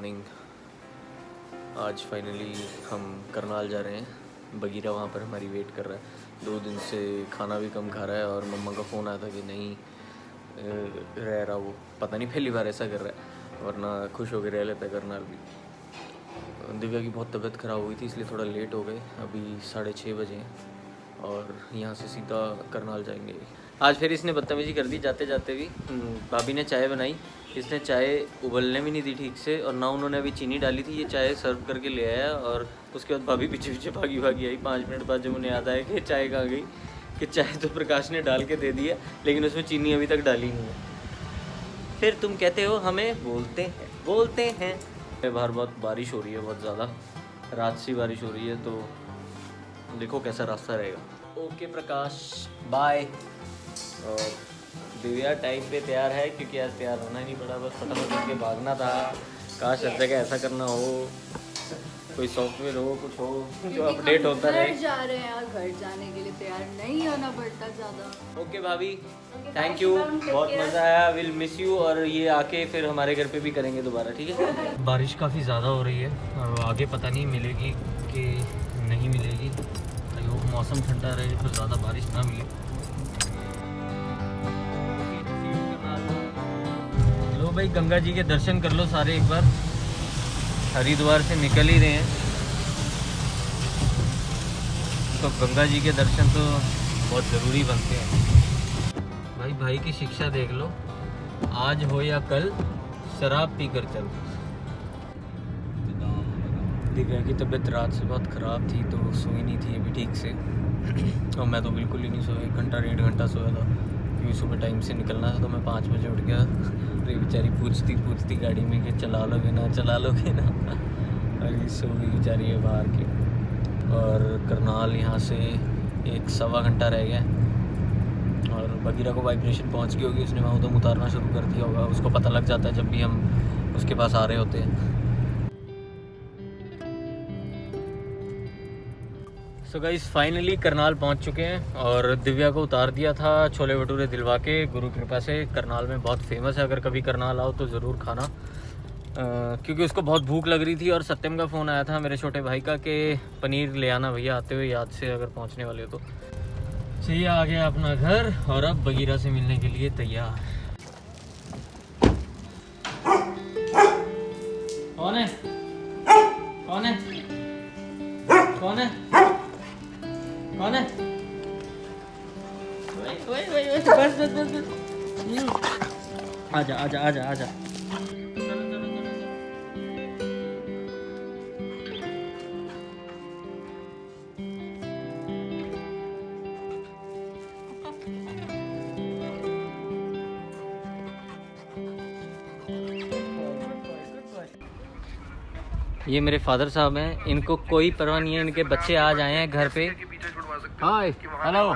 Morning. आज finally हम करनाल जा रहे हैं। बगीरा वहाँ पर हमारी वेट कर रहा है। 2 दिन से खाना भी कम खा रहा है और मम्मा का फ़ोन आया था कि नहीं रह रहा, वो पता नहीं पहली बार ऐसा कर रहा है, वरना खुश होकर रह लेता है करनाल भी। दिव्या की बहुत तबीयत ख़राब हुई थी इसलिए थोड़ा लेट हो गए। अभी 6:30 बजे हैं और यहाँ से सीधा करनाल जाएंगे। आज फिर इसने बदतमीज़ी कर दी जाते जाते भी। भाभी ने चाय बनाई, इसने चाय उबलने भी नहीं दी ठीक से और ना उन्होंने अभी चीनी डाली थी। ये चाय सर्व करके ले आया और उसके बाद भाभी पीछे पीछे भागी आई। 5 मिनट बाद जब उन्हें याद आया कि चाय कहाँ गई, कि चाय तो प्रकाश ने डाल के दे दी है लेकिन उसमें चीनी अभी तक डाली नहीं है। फिर तुम कहते हो हमें बोलते हैं। बाहर बहुत बारिश हो रही है, बहुत ज़्यादा रात से बारिश हो रही है, तो देखो कैसा रास्ता रहेगा। ओके प्रकाश बाय। और दिव्या टाइम पे तैयार है क्योंकि आज तैयार होना नहीं पड़ा, बस फटाफट करके भागना था। काश हर जगह ऐसा करना हो, कोई सॉफ्टवेयर हो, कुछ हो जो अपडेट होता रहे। जा रहे हैं और घर जाने के लिए तैयार नहीं होना पड़ता ज़्यादा। ओके भाभी, थैंक यू, बहुत मज़ा आया, विल मिस यू। और ये आके फिर हमारे घर पे भी करेंगे दोबारा, ठीक है। बारिश काफ़ी ज़्यादा हो रही है और आगे पता नहीं मिलेगी कि नहीं मिलेगी। मौसम ठंडा रहे तो ज़्यादा बारिश ना मिले। लो भाई, गंगा जी के दर्शन कर लो सारे एक बार। हरिद्वार से निकल ही रहे हैं तो गंगा जी के दर्शन तो बहुत ज़रूरी बनते हैं। भाई की शिक्षा देख लो, आज हो या कल शराब पीकर चल। दिव्या की तबीयत रात से बहुत ख़राब थी तो सोई नहीं थी अभी ठीक से। और मैं तो बिल्कुल ही नहीं सोया, 1 घंटा 1.5 घंटा सोया था क्योंकि सुबह टाइम से निकलना था। तो मैं 5 बजे उठ गया। अरे बेचारी पूछती गाड़ी में कि चला लोगे ना। अरे सो गई बेचारी है बाहर के। और करनाल यहाँ से 1-1.25 घंटा रह गया और बगीरा को वाइब्रेशन पहुँच गई होगी, उसने वहाँ उधम उतारना शुरू कर दिया होगा। उसको पता लग जाता है जब भी हम उसके पास आ रहे होते हैं। सो गाइस फाइनली करनाल पहुंच चुके हैं और दिव्या को उतार दिया था छोले भटूरे दिलवा के। गुरु कृपा से करनाल में बहुत फेमस है, अगर कभी करनाल आओ तो ज़रूर खाना। क्योंकि उसको बहुत भूख लग रही थी और सत्यम का फ़ोन आया था मेरे छोटे भाई का कि पनीर ले आना भैया आते हुए, याद से अगर पहुंचने वाले हो तो। चलिए आ गया अपना घर और अब बगीरा से मिलने के लिए तैयार। कौन है? बस आजा। ये मेरे फादर साहब हैं, इनको कोई परवाह नहीं है, इनके बच्चे आज आए हैं घर पे। Hi hello.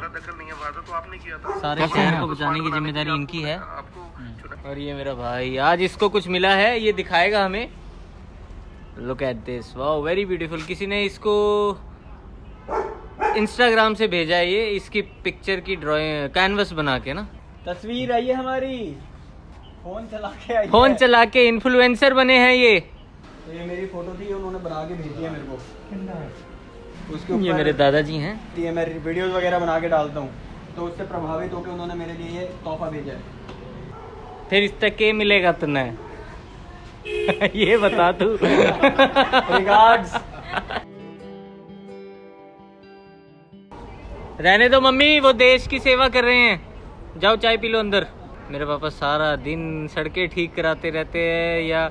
सारे शहर को बचाने की जिम्मेदारी इनकी है। और ये मेरा भाई, आज इसको कुछ मिला है, ये दिखाएगा हमें। Look at this, wow very beautiful. किसी ने इसको इंस्टाग्राम से भेजा है, ये इसकी पिक्चर की ड्राइंग कैनवस बना के ना। तस्वीर आई है हमारी, फोन चला के इन्फ्लुएंसर बने हैं ये मेरी फोटो थी, उन्होंने बना के भेजी है मेरे को। उसके ये मेरे दादाजी हैं। ये मैं वीडियोस वगैरह बना के डालता हूँ तो उससे प्रभावित होकर उन्होंने मेरे लिए ये तोहफा भेजा है। फिर इस तक के मिलेगा तुम्हें ये बता तू। रिगार्ड्स। रहने दो मम्मी, वो देश की सेवा कर रहे हैं। जाओ चाय पी लो अंदर। मेरे पापा सारा दिन सड़कें ठीक कराते रहते हैं या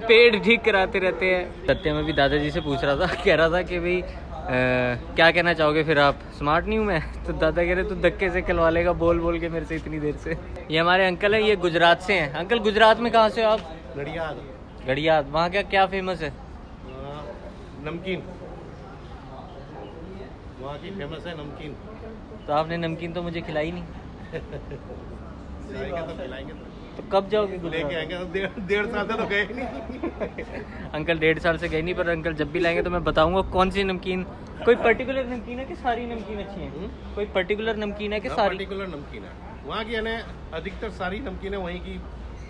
पेड़ ठीक कराते रहते हैं। सत्य में भी दादाजी से पूछ रहा था, कह रहा था कि भाई क्या कहना चाहोगे फिर आप, स्मार्ट नहीं हूँ मैं? तो दादा कह रहे तू धक्के से खिलवा लेगा बोल के मेरे से इतनी देर से। ये हमारे अंकल हैं, ये गुजरात से हैं। अंकल गुजरात में कहाँ से हो आप? गड़ियाद। वहाँ क्या फेमस है? नमकीन, वहाँ की फेमस है नमकीन। तो आपने नमकीन तो मुझे खिलाई नहीं। खिलाएंगे तो कब जाओगे? लेके आएंगे। 1.5 साल से तो गए नहीं। अंकल 1.5 साल से गए नहीं, पर अंकल जब भी लाएंगे तो मैं बताऊंगा कौन सी नमकीन। कोई पर्टिकुलर नमकीन है कि सारी नमकीन अच्छी है? कोई पर्टिकुलर नमकीन है कि सारी? पर्टिकुलर नमकीन है वहाँ की, यानी अधिकतर सारी नमकीनें वहीं की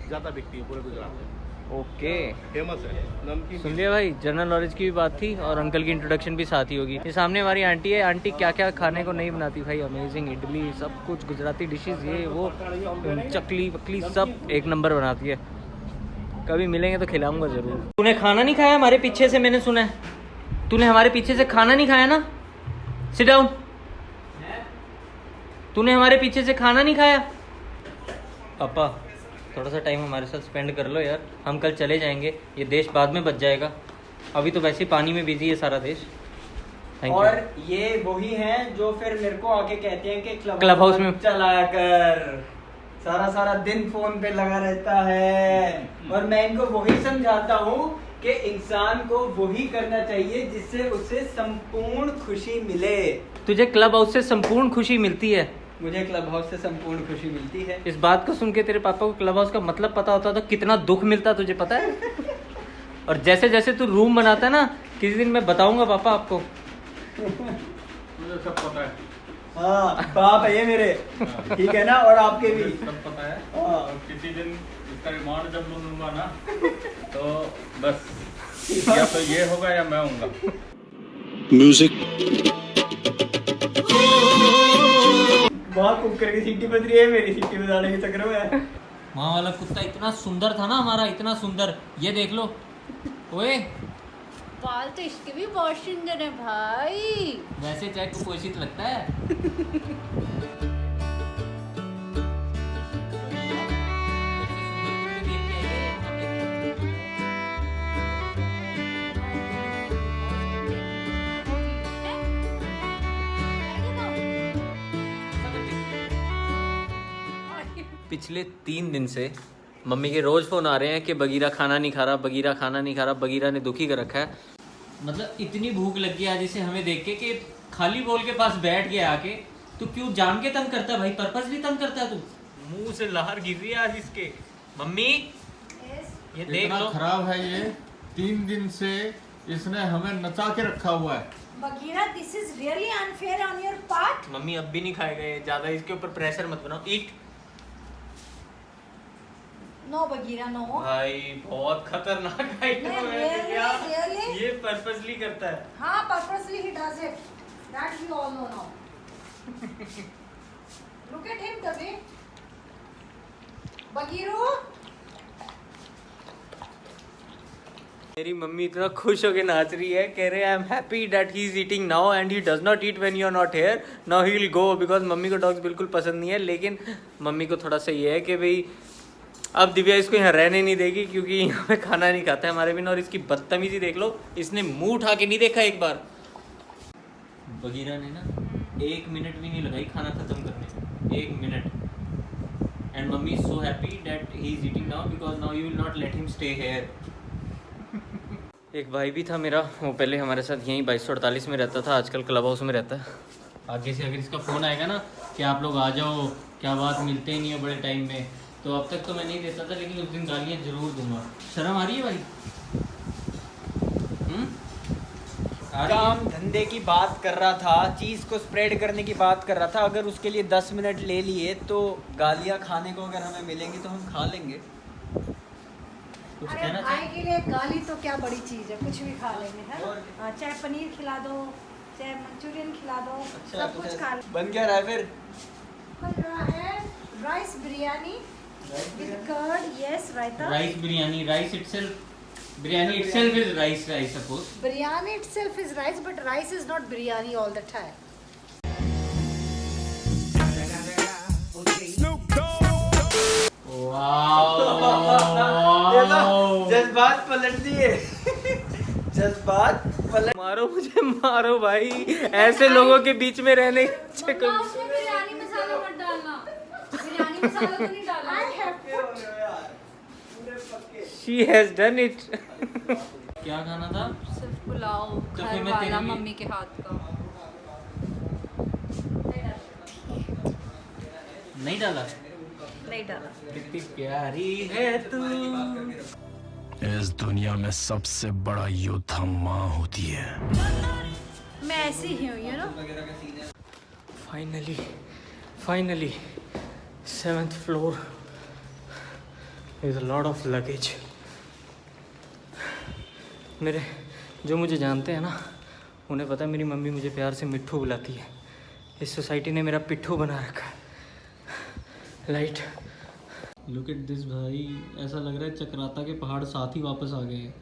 ज़्यादा बिकती है पूरे गुजरात में। ओके फेमस है नमकीन। सुन लिया भाई, जनरल नॉलेज की भी बात थी और अंकल की इंट्रोडक्शन भी साथ ही होगी। ये सामने हमारी आंटी है, आंटी क्या क्या खाने को नहीं बनाती भाई, अमेजिंग इडली सब कुछ, गुजराती डिशेस ये वो, चकली वकली सब एक नंबर बनाती है। कभी मिलेंगे तो खिलाऊंगा जरूर। तूने खाना नहीं खाया हमारे पीछे से, मैंने सुना है तूने हमारे पीछे से खाना नहीं खाया ना। Sit down. तूने हमारे पीछे से खाना नहीं खाया। पापा थोड़ा सा टाइम हमारे साथ स्पेंड कर लो यार, हम कल चले जाएंगे, ये देश बाद में बच जाएगा, अभी तो वैसे ही पानी में बिजी है सारा देश। Thank you. और ये वही हैं जो फिर मेरे को आके कहते हैं कि क्लब हाउस में चला कर, सारा दिन फोन पे लगा रहता है। और मैं इनको वही समझाता हूँ कि इंसान को वही करना चाहिए जिससे उसे संपूर्ण खुशी मिले। तुझे क्लब हाउस से संपूर्ण खुशी मिलती है। मुझे क्लब हाउस से संपूर्ण खुशी मिलती है। इस बात को सुन के तेरे पापा को क्लब हाउस का मतलब पता होता तो कितना दुख मिलता तुझे पता है। और जैसे जैसे तू रूम बनाता है ना, किसी दिन मैं बताऊंगा पापा आपको। मुझे सब पता है। हाँ बाप है ये मेरे, ठीक है ना, और आपके भी सब पता है। हाँ। और किसी दिन इसका रिमांड जब लूंगा ना तो बस या तो ये होगा या मैं होऊंगा। म्यूजिक बहुत कुकर की सीटी बज रही है, मेरी सीटी बजाने के चक्कर में। वहाँ वाला कुत्ता इतना सुंदर था ना हमारा, इतना सुंदर, ये देख लो। ओए बाल तो इसके भी बहुत सुंदर है भाई। वैसे चाहे कुपोषित लगता है। पिछले 3 दिन से मम्मी के रोज फोन आ रहे हैं कि बगीरा खाना नहीं खा रहा, बगीरा खाना नहीं खा रहा, बगीरा ने दुखी कर रखा है। मतलब इतनी भूख लगी आज इसे हमें देख के कि खाली बोल के पास बैठ गया आके। तू क्यों जान के तंग करता है भाई, पर्पसली तंग करता है तू। मुंह से लहर गिर रही है आज इसके। मम्मी ये देख इतना लो, खराब है ये, 3 दिन से इसने हमें नचा के रखा हुआ है। Bagheera, this is really unfair on your part. Mummy अब भी नहीं खाएगा ये, ज्यादा इसके ऊपर प्रेशर मत बनाओ। ईट No, Bagheera, no. भाई बहुत खतरनाक आइटम नहीं, है really, क्या? really? ये पर्पसली करता है। हाँ, purposely he does it. That we all know now. Look at him, the way. Bagheera. मेरी मम्मी इतना खुश होके नाच रही है, कह रहे हैं I am happy that he is eating now and he does not eat when you are not here, now he will go, because mummy को डॉग्स बिल्कुल पसंद नहीं है। लेकिन मम्मी को थोड़ा सा ये है कि भाई अब दिव्या इसको यहाँ रहने नहीं देगी क्योंकि यहाँ पे खाना नहीं खाता है हमारे बिना। और इसकी बदतमीजी देख लो, इसने मुंह उठा के नहीं देखा एक बार। बगीरा ने ना 1 मिनट भी नहीं लगाई खाना खत्म करने, 1 minute. And mummy is so happy that he is eating now because now you will not let him stay here. एक भाई भी था मेरा, वो पहले हमारे साथ यहीं 2248 में रहता था, आजकल क्लब हाउस में रहता है। आगे से अगर इसका फ़ोन आएगा ना कि आप लोग आ जाओ, क्या बात मिलते ही नहीं हो बड़े टाइम में, तो अब तक तो मैं नहीं देता था, लेकिन उस दिन गालियाँ जरूर दूंगा। शर्म आ रही है भाई? आ रही है? काम धंधे की बात कर रहा था, चीज़ को स्प्रेड करने की बात कर रहा था। अगर उसके लिए 10 मिनट ले लिए तो गालियाँ खाने को अगर हमें मिलेंगी तो हम खा लेंगे। कुछ अरे कहना भाई चाहिए? के लिए गाली तो क्या बड़ी चीज है, कुछ भी खा लेंगे है और हाँ, चाहे पनीर खिला दो, चाहे मंचूरियन खिला दो, अच्छा सब कुछ खा ले। बन क्या रहा है फिर? बन रहा है rice biryani with curd, yes, raita. Rice biryani, rice itself, biryani itself is rice, I suppose. Biryani itself is rice, but rice is not biryani all the time. जज्बात पलट दिए। जज्बात पलट। मारो मुझे, मारो भाई, ऐसे लोगों के बीच में रहने से मम्मा उसमें बिरयानी मसाला मत डालना, बिरयानी मसाला तो नहीं डालना। She has done it. क्या खाना था? सिर्फ पुलाव तो घर फिर मैं वाला तेरे लिए- मम्मी के हाथ का। नहीं डाला? नहीं डाला। कितनी प्यारी है तू। इस दुनिया में सबसे बड़ा योद्धा माँ होती है। मैं ऐसी ही हूँ, you know. Finally, 7th floor. There's a lot of luggage. मेरे जो मुझे जानते हैं ना, उन्हें पता है मेरी मम्मी मुझे प्यार से मिट्ठू बुलाती है। इस सोसाइटी ने मेरा पिट्ठू बना रखा है। लाइट लुक एट दिस भाई, ऐसा लग रहा है चक्राता के पहाड़ साथ ही वापस आ गए हैं।